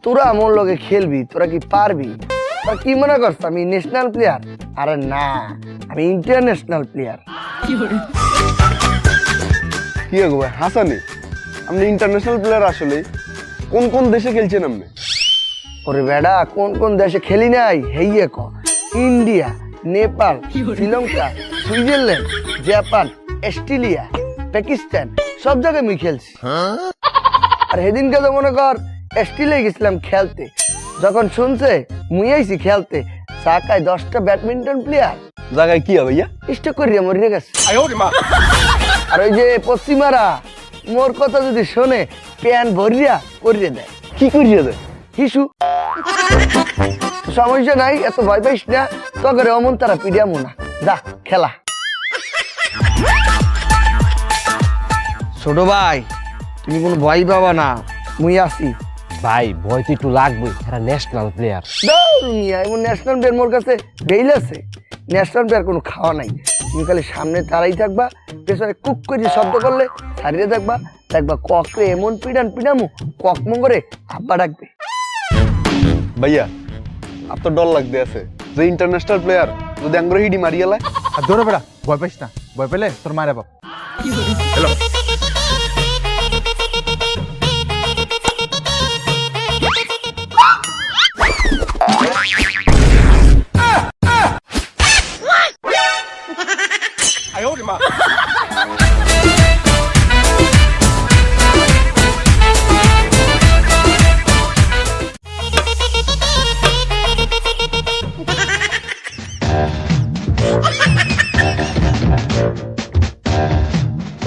তোরা আমার লগে খেলবি, তোরা কি পারবি? তোরা কি মনে করছ আমি ন্যাশনাল প্লেয়ার? আরে না, আমি ইন্টারন্যাশনাল প্লেয়ার। কি গো ভাই হাসানি, আপনি ইন্টারন্যাশনাল প্লেয়ার? আসলে কোন কোন দেশে খেলছেন আপনি? ওরে বেড়া, কোন কোন দেশে খেলি নাই হেইয়ে ক। India, Nepal, Sri Lanka, Switzerland, Japan, Australia, Pakistan, সব জায়গায় আমি খেলছি। আর সেদিনকে তো মনে কর অস্ট্রেলিয়া গেছিলাম খেলতে, যখন শুনছে মুই আইছি খেলতে, সাকায় 10টা ব্যাডমিন্টন প্লেয়ার জায়গায় কি হবে ভাইয়া? স্টক করিয়া মরে গেছে। আর ওই যে পশ্চিমারা মোর কথা যদি শোনে প্যান ভরিয়া করিয়ে দেয়। কি করিয়ে দেয়? হিসু। সমস্যা নাই, এত ভয় পাইস না, তগরে অমন তারা পিডিয়ামো না। যা খেলা। ছোট ভাই, তুমি কোনো ভয় পাবা না, মুই আছি। ভাই ভয় তো একটু লাগবে, এরা ন্যাশনাল প্লেয়ার। এমন ন্যাশনাল প্লেয়ার মোর কাছে বেইল আছে। ন্যাশনাল প্লেয়ার কোনো খাওয়া নাই। তুমি খালি সামনে তারাই থাকবা, পেছনে কুক করে শব্দ করলে ছাড়িয়ে থাকবা, দেখবা ককরে এমন পিডামু কক মঙ্গরে আব্বা ডাকবে। ভাইয়া আপনার ডর লাগতে আছে যে ইন্টারন্যাশনাল প্লেয়ার যদি আঙ্গুরে হিডি মারিয়া লাই। আর দৌড়ে বেড়া, ভয় পাইস না, ভয় পেলে তোর মায়ের বাপ।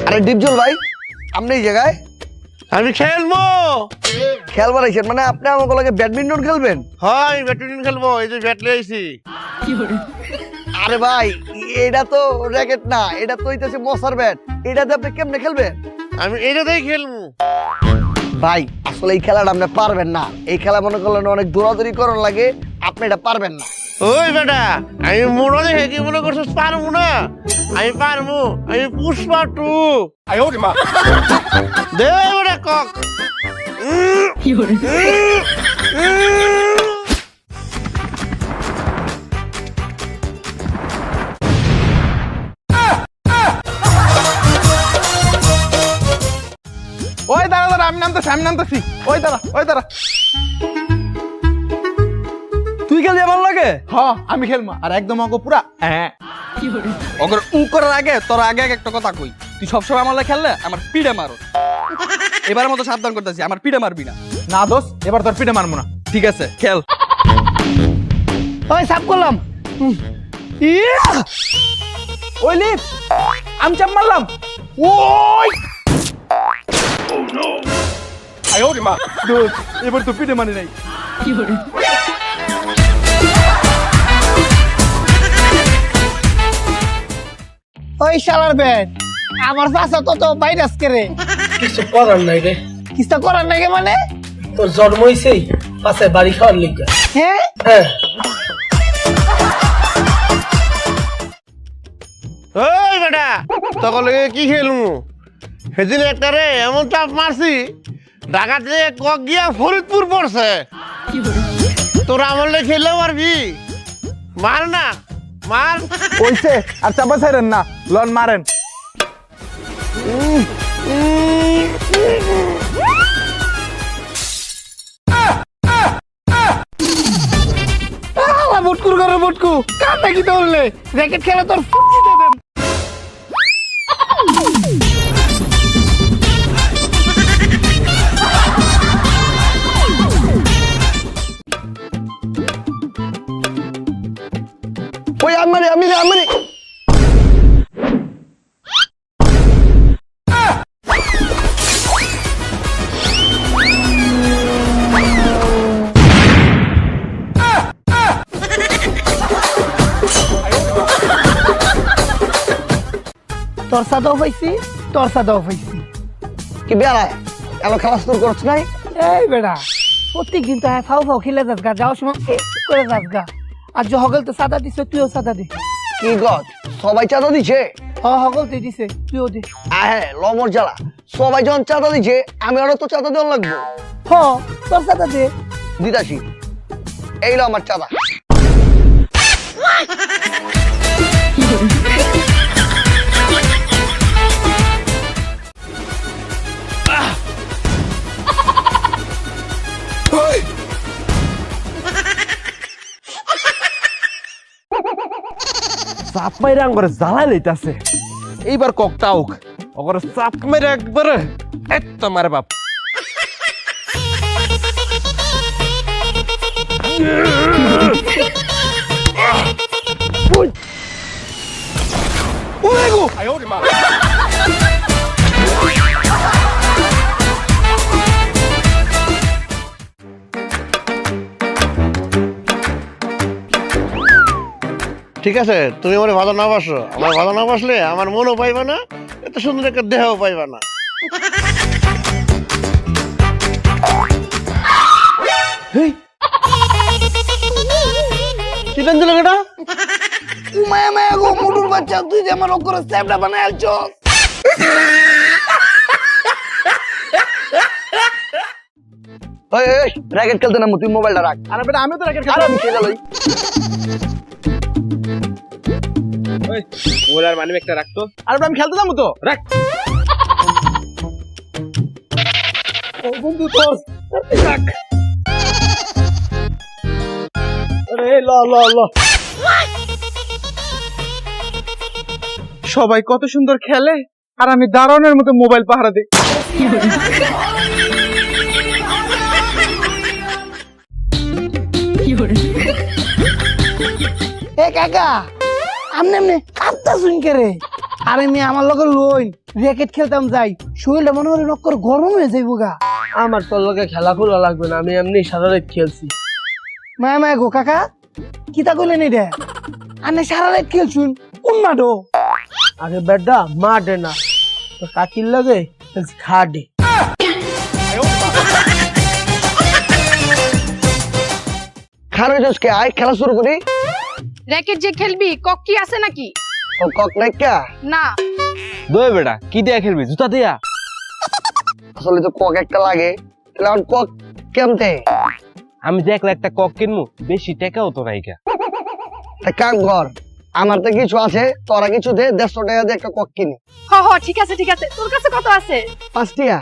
আরে ডিপজল ভাই, আপনি এই জায়গায়? আমি খেলবো। খেলবার আইছেন মানে আপনি আমাকে লাগে ব্যাডমিন্টন খেলবেন? হয় ব্যাডমিন্টন খেলবো, এই যে ব্যাট নিয়ে আইছি। আরে ভাই, এটা তো র্যাকেট না, এটা তো হইতেছে মশার ব্যাট। এটাতে আপনি কেমনে খেলবেন? আমি এইটাতেই খেলবো। ভাই আসলে এই খেলাটা আপনি পারবেন না। এই খেলা মনে করলেন অনেক দৌড়াদৌড়ি করার লাগে, আপনি এটা পারবেন না। ওই বেটা, আমি মনে দেখে কি মনে করছিস পারবো না? আমি পারবো, আমি পুষ্পা 2। দে বেটা কক। ওই দাঁড়া দাঁড়া, আমি নামতেছি। ওই দাঁড়া। তুই খেলবি আমার লাগে? হ, আমি খেলবো। আর একদম অঙ্ক পুরা ওগর উ করার আগে তোর আগে একটা কথা কই, তুই সবসময় আমার লাগে খেললে আমার পিড়ে মারো। এবারের মতো সাবধান করতেছি, আমার পিড়ে মারবি না। না দোষ, এবার তোর পিঠে মারবো না। ঠিক আছে খেল। ওই সাফ করলাম। ওই লিপ, আমি চাপ মারলাম। ওই দোষ, এবার তো পিঠে মানি নাই। ওই শালার ব্যাট আমার চাচা তো ভাইরাস করে কিছু করার নাই রে। কিছু করার নাকি মানে? তোর জন্ম হইছেই পাশে বাড়ি খাওয়ার লিগা। হ্যাঁ হ্যাঁ, ওই বেটা, তখন কি খেলবো? সেদিন একটা রে এমন চাপ মারছি, ঢাকা থেকে কক গিয়া ফরিদপুর পড়ছে। তোরা আমার লেগে খেললে পারবি? মার না, মার। ওইছে আর চাপা ছাইরেন না, লন মারেন। বুটকুর করে বুটকু কার নাকি দৌড়লে র্যাকেট খেলা তোর ফুটিতে দেন। ওই আমি তোর সাদাও পাইছি। কি বেড়ায় এলো খেলা শুরু করছ নাই? এই বেড়া, প্রত্যেকদিন তো ফাউ খেলে যাস গা, যাওয়ার সময় করে যাস গা। আর যে হগল তো সাদা দিছে, তুইও সাদা দে। কি গছ, সবাই চাঁদা দিছে? হগল তো দিছে, তুইও দে। হ্যাঁ লমর জ্বালা, সবাই যখন চাঁদা দিছে আমি আরো তো চাঁদা দেওয়া লাগবো। হ তোর চাঁদা দে। দিদাসি এইলো আমার চাঁদা। চাপ মাইরা আঙ্গরে জ্বালা লইতাছে। এইবার ককটা হোক ওগরে চাপ মাইরা একবারে এত মারে বাপ। ঠিক আছে, তুমি আমার ভালো না বাসো, আমার ভালো না বাসলে আমার মনও পাইবা না, এত সুন্দর একটা দেহও পাইবা না। কি টান দিল কেটা? মায়া মায়া গো মুডুর বাচ্চা, তুই যে আমার ওকরে স্যাপটা বানায় আলছস। ওই র্যাকেট খেলতে নামো, তুই মোবাইলটা রাখ। আরে বেটা আমিও তো র্যাকেট আরে আমি খেলে লই। ওলার মানি একটা রাখতো। আরে বেটা আমি খেলতে যাবো তো, রাখ। ও বন্ধু তোর রাখ। আরে ল ল ল। সবাই কত সুন্দর খেলে আর আমি দারোয়ানের মতো মোবাইল পাহারা দিই। এ কাকা আমনে আমনে কাঁদতা শুন কে রে? আরে আমি আমার লগে লই র্যাকেট খেলতাম যাই, শরীরটা মনে হয় নক্কর গরম হয়ে যাইব গা। আমার তোর লগে খেলা খোলা লাগবে না, আমি এমনি সারা রাত খেলছি। মায়া মায়া গো কাকা কিতা কইলেন এটা? আনে সারা রাত খেলছুন কোন মাঠো? আরে বেটা মাঠে না, তো কাকির লগে খেলছি খাটে। খারো জসকে আয় খেলা শুরু করি। র্যাকেট যে খেলবি কক কি আছে নাকি? ও কক নাই কা? না দই বেটা কি দিয়া খেলবি? জুতা দিয়া? আসলে তো কক একটা লাগে, তাহলে আমার কক কেমতে? আমি দেখলে একটা কক কিনবো, বেশি টাকাও তো নাই কা। তা কাম কর, আমার তো কিছু আছে, তোরা কিছু দে, 150 টাকা দিয়ে একটা কক কিনি। হ হ ঠিক আছে ঠিক আছে, তোর কাছে কত আছে? 5 টাকা।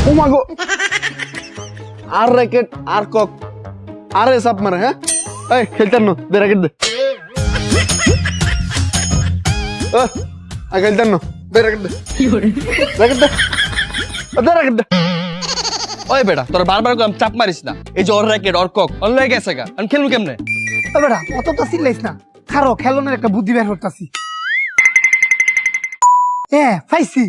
ও মাগো, আর র্যাকেট আর কক আর সাপ মারে। হ্যাঁ এই খেলতাম না, দে র্যাকেট দে। খেলতাম না, দে র্যাকেট দে। র্যাকেট দে, দে র্যাকেট দে। ওই বেটা তোর বারবার করে চাপ মারিস না। এই যে ওর র্যাকেট ওর কক অন লয়ে গেছে গা, আমি খেলবো কেমনে? ও বেটা অত তো চিল্লাইস না, খারো খেলনের একটা বুদ্ধি বের করতাছি। পাইছি।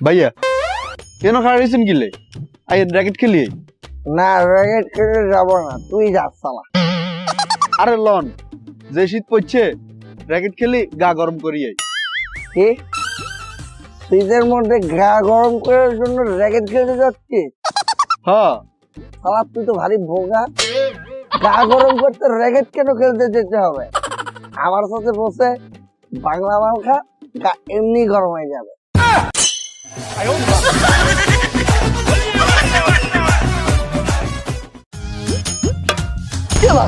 ভাইয়া কেন খারাপ হয়েছেন কিলে? আই র্যাকেট খেলি। না র্যাকেট খেলে যাব না, তুই যা সালা। আরে লন, যে শীত পড়ছে র্যাকেট খেলি গা গরম করি। কি শীতের মধ্যে গা গরম করার জন্য র্যাকেট খেলতে যাচ্ছিস? হ্যাঁ সালা তুই তো ভারী ভোগা। গা গরম করতে র্যাকেট কেন খেলতে যেতে হবে? আমার সাথে বসে বাংলা মাল খা, গা এমনি গরম হয়ে যাবে। চলো।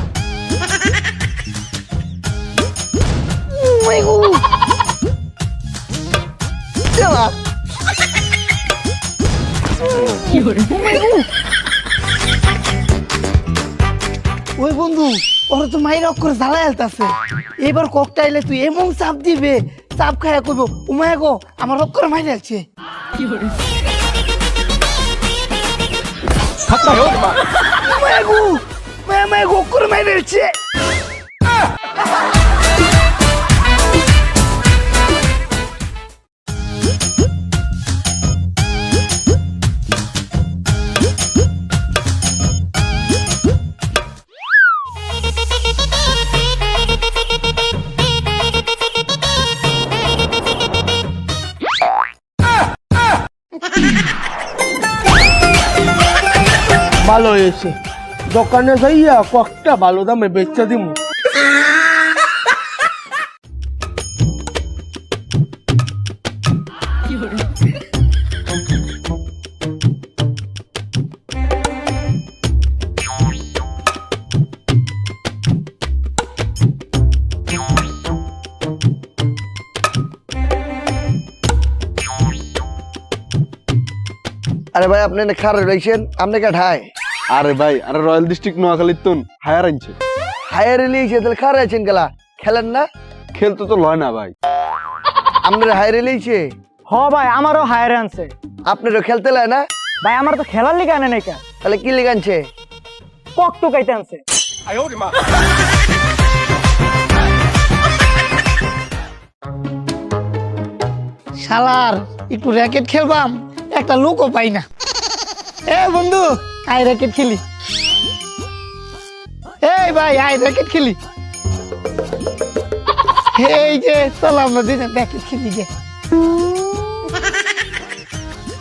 চলো। ওই বন্ধু ওরা তো মাইর অক্ষরে জ্বালাই আলতাছে। এবার ককটা এলে তুই এমন চাপ দিবে, চাপ খায়া কইব উমায় গো আমার অক্ষরে মাইরে আছে। উমায় গো মায়া গো অক্ষরে মাইরে আছে। ভালো হয়েছে, দোকানে যাইয়া ককটা ভালো দামে বেচা দিমু। আরে ভাই আপনি না খারাপ রয়েছেন, আপনি কে ঠায় আরে ভাই, আরে রয়্যাল ডিস্ট্রিক্ট নোয়াখালীর তুন হায়ার আনছে। হায়ার এলিয়েছে তাহলে খারাপ আছেন গেলা খেলেন না? খেলতে তো লয় না ভাই। আপনারা হায়ার এলিয়েছে? হ ভাই, আমারও হায়ারে আনছে। আপনারও খেলতে লয় না? ভাই আমার তো খেলার লিগে আনে নাই কা, তাহলে কি লিগে আনছে? কক তো কাইতে আনছে। শালার একটু র্যাকেট খেলবাম, একটা লোকও পাই না। এ বন্ধু আয় র্যাকেট খেলি। এই ভাই আয় র্যাকেট খেলি। এই যে চল আমরা দুজন র্যাকেট খেলি গে।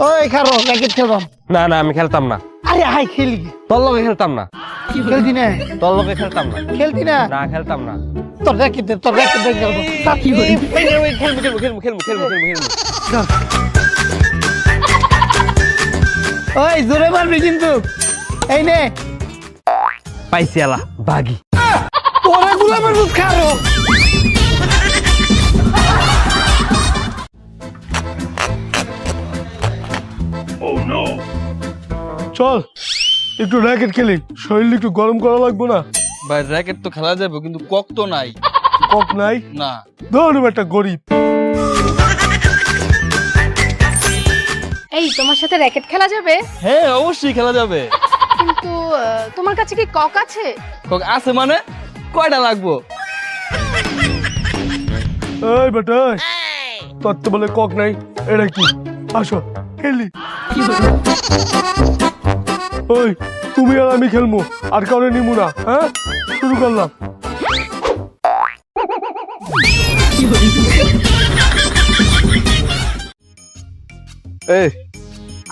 ওই খারো র্যাকেট খেলবাম। না না, আমি খেলতাম না। আরে আয় খেলি গে। তোর লগে খেলতাম না। খেলতি না? তোর লগে খেলতাম না। খেলতি না? না, খেলতাম না। তোর র্যাকেট খেলবো। খেলবো। ওই জোরে মারবি কিন্তু। এই নে পাইছি আলা বাগি। ওরে গুলামের দুধ খারো। চল একটু র্যাকেট খেলি, শরীর একটু গরম করা লাগবো না? ভাই র্যাকেট তো খেলা যাবে কিন্তু কক তো নাই। কক নাই? না। ধরুন একটা গরিব। এই তোমার সাথে র্যাকেট খেলা যাবে? হ্যাঁ অবশ্যই খেলা যাবে। কিন্তু তোমার কাছে কি কক আছে? কক আছে মানে কয়টা লাগবো? এই বেটা, তোর তো বলে কক নাই, এটা কি? আসো খেলি। ওই তুমি আর আমি খেলবো, আর কাউরে নিমু না। হ্যাঁ, শুরু করলাম। এই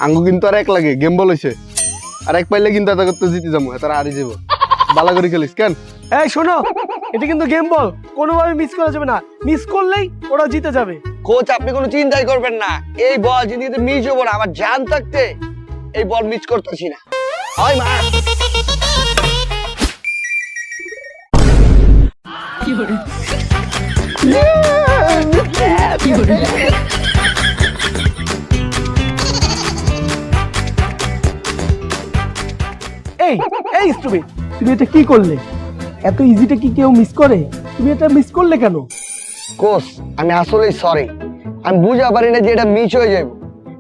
আঙ্গু কিন্তু আর এক লাগে গেম বল হইছে, আর এক পাইলে কিন্তু এটা করতে জিতে যাবো, তারা হারি যাবো। বালা করে খেলিস কেন? এই শোনো, এটা কিন্তু গেম বল, কোনোভাবে মিস করা যাবে না। মিস করলেই ওরা জিতে যাবে। কোচ আপনি কোনো চিন্তাই করবেন না, এই বল জিন্দিগিতে মিস হবো না। আমার জান থাকতে এই বল মিস করতেছি না। ওই মার। এই এই স্টুপিড, তুমি এটা কি করলে? এত ইজিটা কি কেউ মিস করে? তুমি এটা মিস করলে কেন? কোচ আমি আসলেই সরি, আমি বুঝা পারি না যে এটা মিস হয়ে যাবে।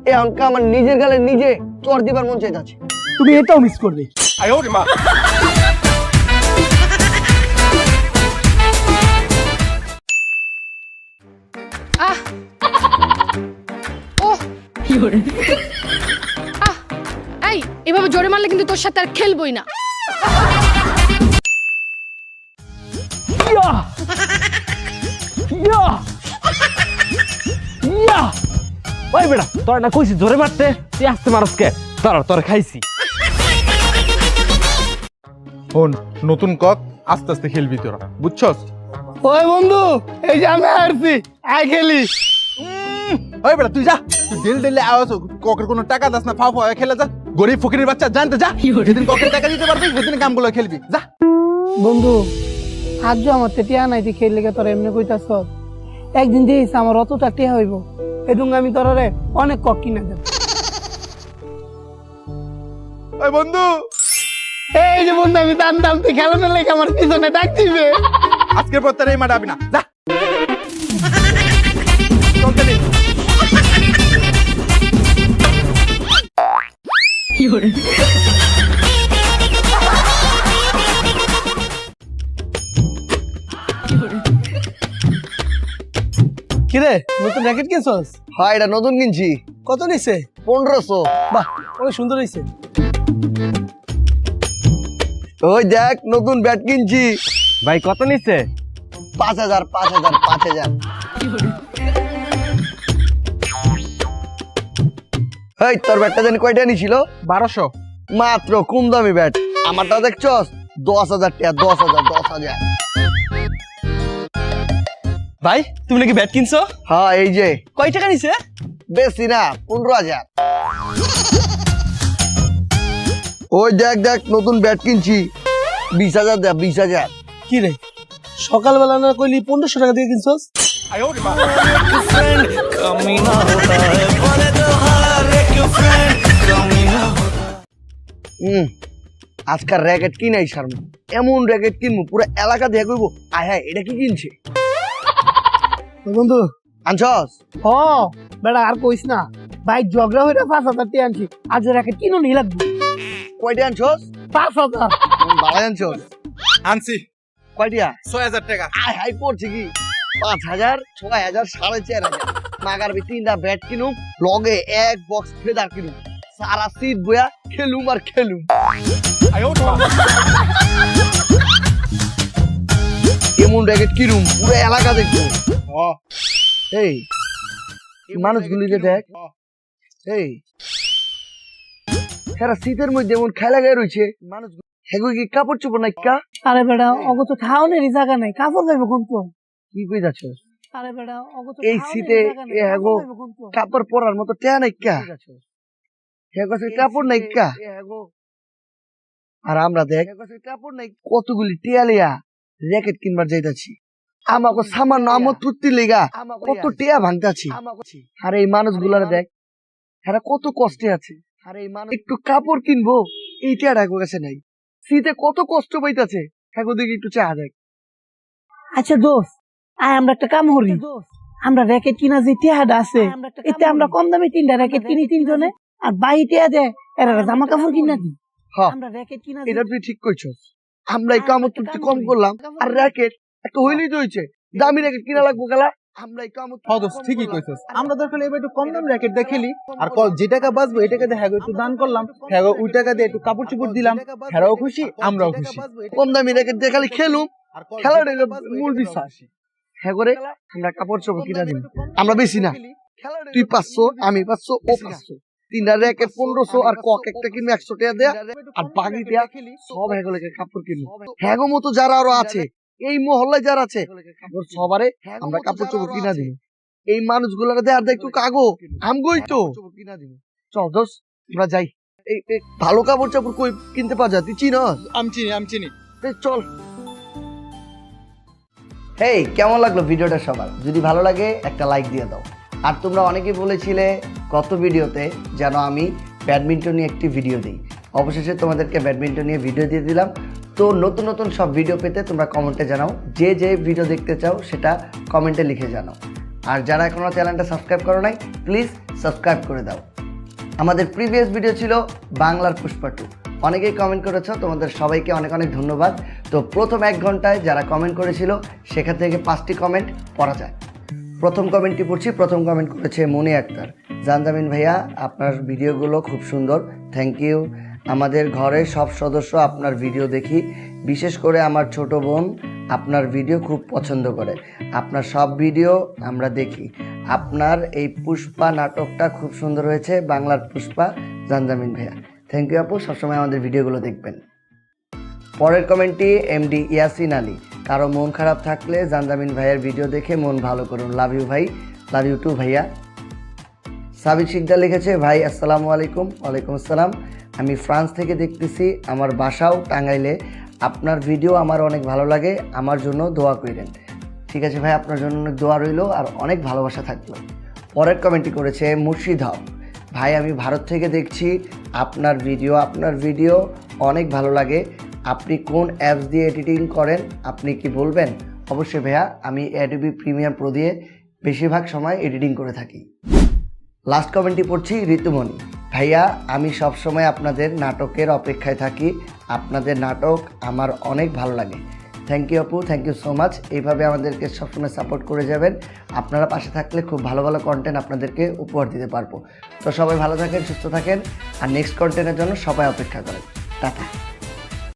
এই অঙ্ক আমার নিজের গালে নিজে চর দিবার মন চাইতাছে। তুমি এটাও মিস করবে। আহ ওহ আহ এই এভাবে জোরে মারলে কিন্তু তোর সাথে আর খেলবই না। ইয়া ইয়া ইয়া। ওই বেটা, তোর না কইছি জোরে মারতে, তুই আসতে মারস কে? তোর খাইছি। শোন, নতুন কক আস্তে আস্তে খেলবি তোরা, বুঝছস? ওই বন্ধু এই যে আমি হারছি, আয় খেলি। ওই বেটা তুই যা, তুই ডেল ডেলে আওয়াজ ককের কোনো টাকা দাস না, ফাও ফাও খেলে যা। গরিব ফকিরের বাচ্চা জানতে যা, যেদিন ককের টাকা দিতে পারবি সেদিন কামগুলো খেলবি যা। বন্ধু আজ আমার টিয়া নাই, তুই খেললে তোর এমনি কইতাছ। একদিন দিস আমার অতটা টিয়া হইব, এদুঙ্গ আমি তোর অনেক কক কিনা দেব। ওই বন্ধু, এই যে বন্ধু আমি জানতাম তুই খেলানোর লেগে আমার পিছনে ডাক দিবে। আজকের পর তার এই মাঠে আবি না, যা। চল খেলি। কিরে নতুন র্যাকেট কিনছস? হ্যাঁ এটা নতুন কিনছি। কত নিছে? 1500। বাহ, অনেক সুন্দর হয়েছে। ওই দেখ নতুন ব্যাট কিনছি। ভাই কত নিছে? 5000 5000 5000। এই তোর ব্যাটটা জানি কয়টা নিছিল? 1200। মাত্র কম দামি ব্যাট আমারটা দেখছস 10,000 টাকা 10,000 ভাই তুমি নাকি ব্যাট কিনছো? হ্যাঁ এই যে কয় টাকা নিছে? বেশি না 15,000। ওই দেখ দেখ নতুন ব্যাট কিনছি 20,000 দে 20,000। কি রে সকালবেলা না কইলি 1500 টাকা দিয়ে কিনছস? আজকাল র্যাকেট কিনাই সারমু এমন র্যাকেট কিনবো পুরো এলাকা দিয়ে কইব আয় হ্যাঁ এটা কি কিনছে। বন্ধু আনছস? হ বেটা আর কইস না ভাই ঝগড়া হইরা 5,000 টাকা আনছি আজ র্যাকেট কিনো নি লাগবে। কয়টা আনছস? 5,000। ভালো আনছস? আনছি কয়টা? 6,000 টাকা। আয় হাই পড়ছে কি 5,000 6,000 4,500 মাগার বি 3টা ব্যাট কিনুম লগে এক বক্স ফেদার কিনুম সারা সিট বয়া খেলুম আর খেলুম। এমন র্যাকেট কিনুম পুরো এলাকা দেখবো। এই মানুষগুলিকে দেখ এই সারা শীতের মধ্যে এমন খেলা গায়ে রয়েছে মানুষ হেগো কি কাপড় চোপড় নাই কা? আরে বেটা অগো তো খাওয়ানোরই জায়গা নাই কাপড় যাইব কোন তো? কি কই যাচ্ছস? আরে বেটা অগো তো এই শীতে এ হেগো কাপড় পরার মতো টেয়া নাই কা? হেগো সে কাপড় নাই কা? আর আমরা দেখ কাপড় নাই কতগুলি টিয়া লিয়া র্যাকেট কিনবার যাইতাছি আমাকে সামান্য আমত তুত্তি লেগা কত টিয়া ভাঙতাছি। আর এই মানুষগুলার দেখ এরা কত কষ্টে আছে। আর এই মানুষ একটু কাপড় কিনবো এই টিয়াটা হেগো কাছে নাই শীতে কত কষ্ট পাইতাছে হেগো দিকে একটু চা দেখ। আচ্ছা দোস্ত আয় আমরা একটা কাম করি আমরা র্যাকেট কিনা যে টিয়াটা আছে এতে আমরা কম দামে 3টা র্যাকেট কিনি 3 জনে আর বাই টিয়া দে এরা জামা কাপড় কিনা দি। হ্যাঁ আমরা র্যাকেট কিনা এটা তুই ঠিক কইছস আমরা এই কামত তুই কম করলাম আর র্যাকেট একটা হইলেই তো হইছে দামি র্যাকেট কিনা লাগবো গেলা আমরা এই কামত হ্যাঁ দোস্ত ঠিকই কইছস আমরা দরকার এবার একটু কম দাম র্যাকেট দিয়ে খেলি আর যে টাকা বাঁচবো এই টাকা দিয়ে হ্যাঁ একটু দান করলাম হ্যাঁ ওই টাকা দিয়ে একটু কাপড় চোপড় দিলাম হ্যাঁও খুশি আমরাও খুশি। কম দামি র্যাকেট দিয়ে খালি খেলুম খেলাটা হলো মূল বিশ্বাস। হ্যাঁ করে আমরা কাপড় চোপড় কিনা দিব আমরা বেশি না তুই 500 আমি 500 ও 500 3টা র্যাকেট 1500 আর কক একটা কিনবো 100 টাকা দেয়া আর বাকি দেয়া সব হেগুলোকে কাপড় কিনবো। হ্যাগো মতো যারা আরো আছে এই মহল্লায় যারা আছে সবারে আমরা কাপড় চোপড় কিনা দিব। এই মানুষগুলোর দেয় আর দেখ একটু কাগো আমগোই তো চল দোস আমরা যাই। এই ভালো কাপড় চাপড় কই কিনতে পাওয়া যায় তুই চিনস? আমি চিনি চল। হেই কেমন লাগলো ভিডিওটা সবার? যদি ভালো লাগে একটা লাইক দিয়ে দাও। আর তোমরা অনেকেই বলেছিলে গত ভিডিওতে যেন আমি ব্যাডমিন্টন নিয়ে একটি ভিডিও দিই, অবশেষে তোমাদেরকে ব্যাডমিন্টন নিয়ে ভিডিও দিয়ে দিলাম। তো নতুন নতুন সব ভিডিও পেতে তোমরা কমেন্টে জানাও, যে যে ভিডিও দেখতে চাও সেটা কমেন্টে লিখে জানাও। আর যারা এখনও চ্যানেলটা সাবস্ক্রাইব করো নাই প্লিজ সাবস্ক্রাইব করে দাও। আমাদের প্রিভিয়াস ভিডিও ছিল বাংলার পুষ্পা 2, অনেকেই কমেন্ট করেছো, তোমাদের সবাইকে অনেক অনেক ধন্যবাদ। তো প্রথম 1 ঘন্টায় যারা কমেন্ট করেছিল সেখান থেকে 5টি কমেন্ট পড়া যায়। প্রথম কমেন্টটি পড়ছি। প্রথম কমেন্ট করেছে মনি আক্তার। জানজামিন ভাইয়া আপনার ভিডিওগুলো খুব সুন্দর, থ্যাংক ইউ। আমাদের ঘরে সব সদস্য আপনার ভিডিও দেখি, বিশেষ করে আমার ছোট বোন আপনার ভিডিও খুব পছন্দ করে। আপনার সব ভিডিও আমরা দেখি। আপনার এই পুষ্পা নাটকটা খুব সুন্দর হয়েছে, বাংলার পুষ্পা। জানজামিন ভাইয়া থ্যাংক ইউ আপু, সবসময় আমাদের ভিডিওগুলো দেখবেন। পরের কমেন্টটি এমডি ইয়াসিন আলী। কারো মন খারাপ থাকলে জানজামিন ভাইয়ের ভিডিও দেখে মন ভালো করুন, লাভ ইউ ভাই, লাভ ইউ টু ভাইয়া। সাবিক শিকদার লিখেছে ভাই আসসালামু আলাইকুম। ওয়ালাইকুম আসসালাম, আমি ফ্রান্স থেকে দেখতেছি, আমার বাসাও টাঙ্গাইলে। আপনার ভিডিও আমার অনেক ভালো লাগে, আমার জন্য দোয়া করেন। ঠিক আছে ভাই, আপনার জন্য অনেক দোয়া রইল আর অনেক ভালোবাসা থাকলো। পরের কমেন্টটি করেছে মুর্শিদ হক। ভাই আমি ভারত থেকে দেখছি আপনার ভিডিও অনেক ভালো লাগে। আপনি কোন অ্যাপস দিয়ে এডিটিং করেন আপনি কি বলবেন? অবশ্যই ভাইয়া, আমি অ্যাডোবি প্রিমিয়ার প্রো দিয়ে বেশিরভাগ সময় এডিটিং করে থাকি। লাস্ট কমেন্টটি পড়ছি ঋতুমণি। ভাইয়া আমি সবসময় আপনাদের নাটকের অপেক্ষায় থাকি, আপনাদের নাটক আমার অনেক ভালো লাগে। থ্যাংক ইউ আপু, থ্যাংক ইউ সো মাচ। এইভাবে আমাদেরকে সবসময় সাপোর্ট করে যাবেন। আপনারা পাশে থাকলে খুব ভালো ভালো কন্টেন্ট আপনাদেরকে উপহার দিতে পারবো। তো সবাই ভালো থাকেন, সুস্থ থাকেন, আর নেক্সট কন্টেন্টের জন্য সবাই অপেক্ষা করেন। টাটা।